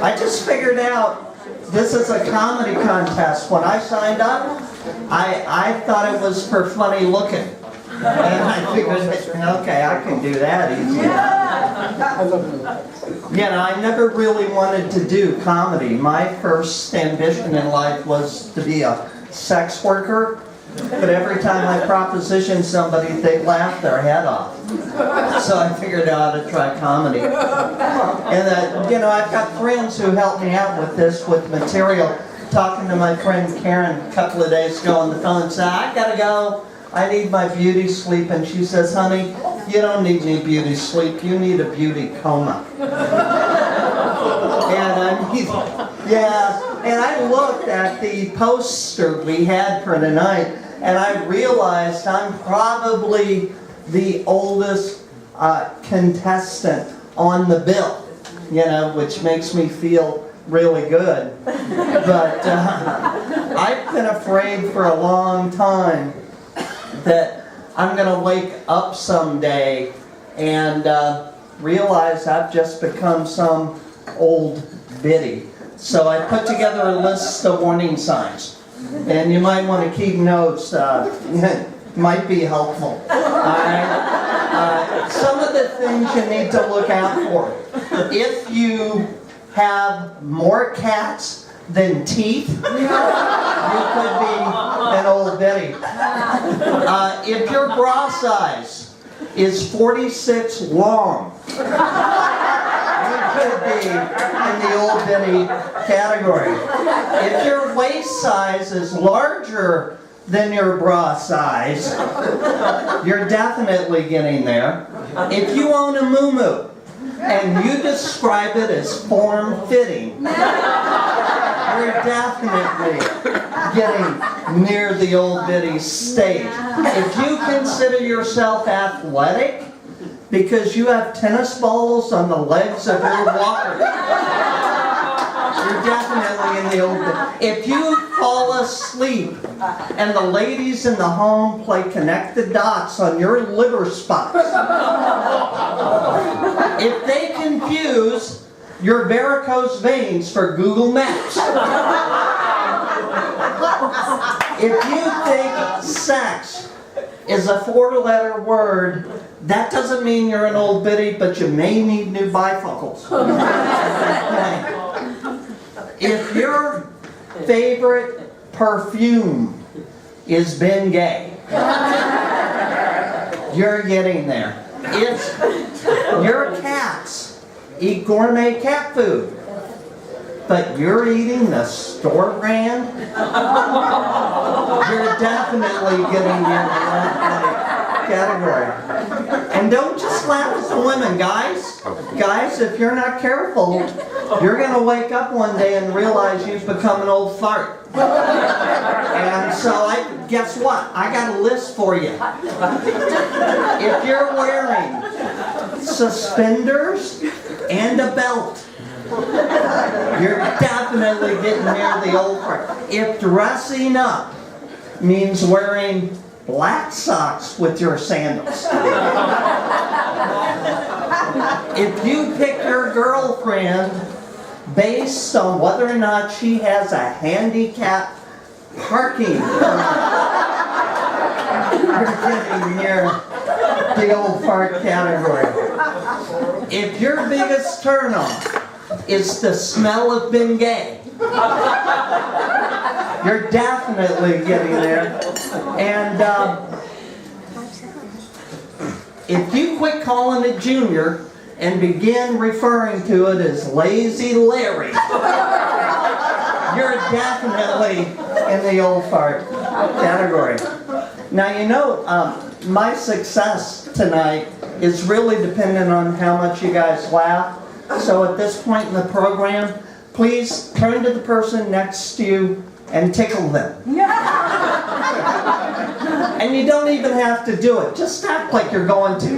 I just figured out this is a comedy contest. When I signed up, I thought it was for funny looking. And I figured, okay, I can do that easily. You know, I never really wanted to do comedy. My first ambition in life was to be a sex worker. But every time I propositioned somebody, they'd laugh their head off. So I figured out how to try comedy. And you know, I've got friends who help me out with this, with material. Talking to my friend Karen a couple of days ago on the phone, said, I gotta go. I need my beauty sleep. And she says, honey, you don't need any beauty sleep. You need a beauty coma. And I mean, yeah. And I looked at the poster we had for tonight, and I realized I'm probably the oldest contestant on the bill, you know, which makes me feel really good. But I've been afraid for a long time that I'm going to wake up someday and realize I've just become some old biddy. So I put together a list of warning signs. And you might want to keep notes. Might be helpful. Alright? Some of the things you need to look out for. If you have more cats than teeth, you could be an old biddy. If your bra size is 46 long, you could be in the old biddy category. If your waist size is larger than your bra size, you're definitely getting there. If you own a moo-moo and you describe it as form-fitting, you're definitely getting near the old biddy stage. If you consider yourself athletic because you have tennis balls on the legs of your walker, you're definitely in the old biddy. If you fall asleep and the ladies in the home play connect the dots on your liver spots, if they confuse your varicose veins for Google Maps, if you think sex is a 4-letter word, that doesn't mean you're an old biddy, but you may need new bifocals. If your favorite perfume is Bengay, you're getting there. If your cats eat gourmet cat food, but you're eating the store brand, you're definitely getting in the category. And don't just laugh at the women, guys. Guys, if you're not careful, you're going to wake up one day and realize you've become an old fart. And so guess what? I got a list for you. If you're wearing suspenders and a belt, you're definitely getting near the old part. If dressing up means wearing black socks with your sandals, if you pick your girlfriend based on whether or not she has a handicap parking permit, you're getting near the old fart category. If your biggest turn-on is the smell of Bengay, you're definitely getting there. And if you quit calling it Junior and begin referring to it as Lazy Larry, you're definitely in the old fart category. Now, you know, my success tonight is really dependent on how much you guys laugh. So at this point in the program, please turn to the person next to you and tickle them. And you don't even have to do it. Just act like you're going to.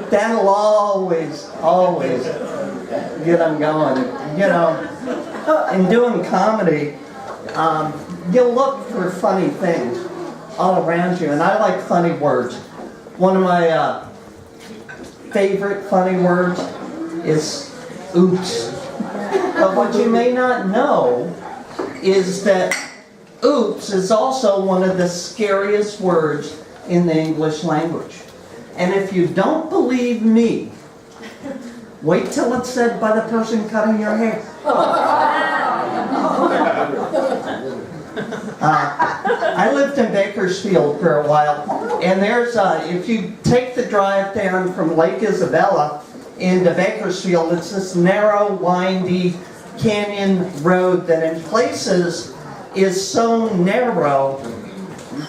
That'll always get them going. You know, in doing comedy, you look for funny things all around you. And I like funny words. One of my favorite funny words is oops. But what you may not know is that oops is also one of the scariest words in the English language. And if you don't believe me, wait till it's said by the person cutting your hair. I lived in Bakersfield for a while, and there's if you take the drive down from Lake Isabella into Bakersfield, it's this narrow, windy canyon road that in places is so narrow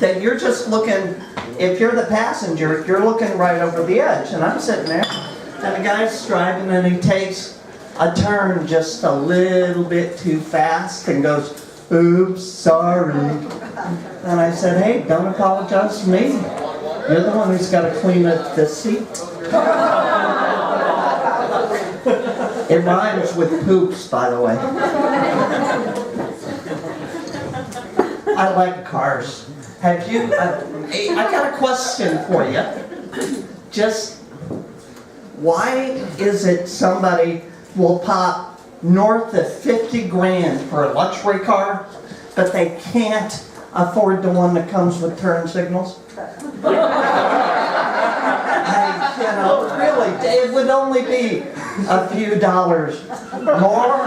that you're just looking, if you're the passenger, you're looking right over the edge. And I'm sitting there, and the guy's driving, and he takes a turn just a little bit too fast and goes, oops, sorry. And I said, hey, don't apologize to me. You're the one who's got to clean up the seat. It rhymes with poops, by the way. I like cars. Have you, I got a question for you. Just, why is it somebody will pop north of 50 grand for a luxury car, but they can't afford the one that comes with turn signals? Really, it would only be a few dollars more.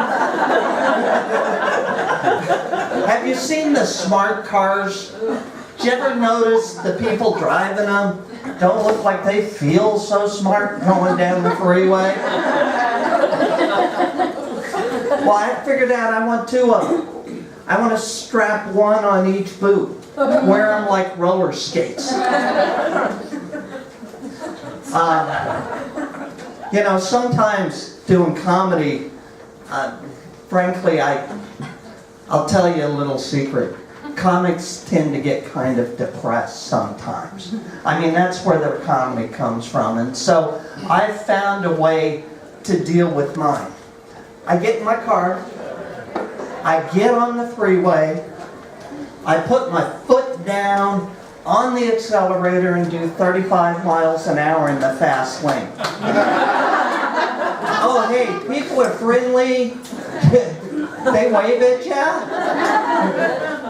Have you seen the smart cars? Did you ever notice the people driving them don't look like they feel so smart going down the freeway? Well, I figured out I want two of them. I want to strap one on each boot, wear them like roller skates. You know, sometimes doing comedy, frankly, I'll tell you a little secret. Comics tend to get kind of depressed sometimes. I mean, that's where their comedy comes from. And so I've found a way to deal with mine. I get in my car, I get on the freeway, I put my foot down on the accelerator and do 35 miles an hour in the fast lane. Oh, hey, people are friendly. They wave at you.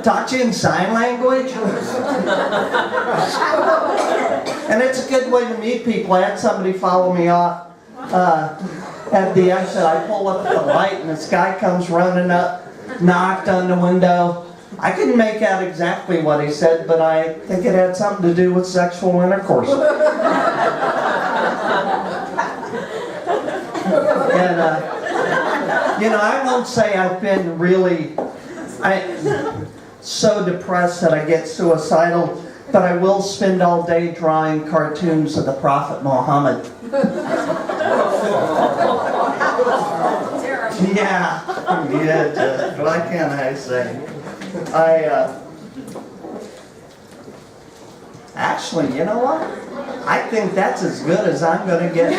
Talk to you in sign language. And it's a good way to meet people. I had somebody follow me off at the exit. I pull up at the light and this guy comes running up, knocked on the window. I couldn't make out exactly what he said, but I think it had something to do with sexual intercourse. And, you know, I won't say I've been really so depressed that I get suicidal, but I will spend all day drawing cartoons of the Prophet Muhammad. Yeah, what can I say? Actually, you know what? I think that's as good as I'm going to get.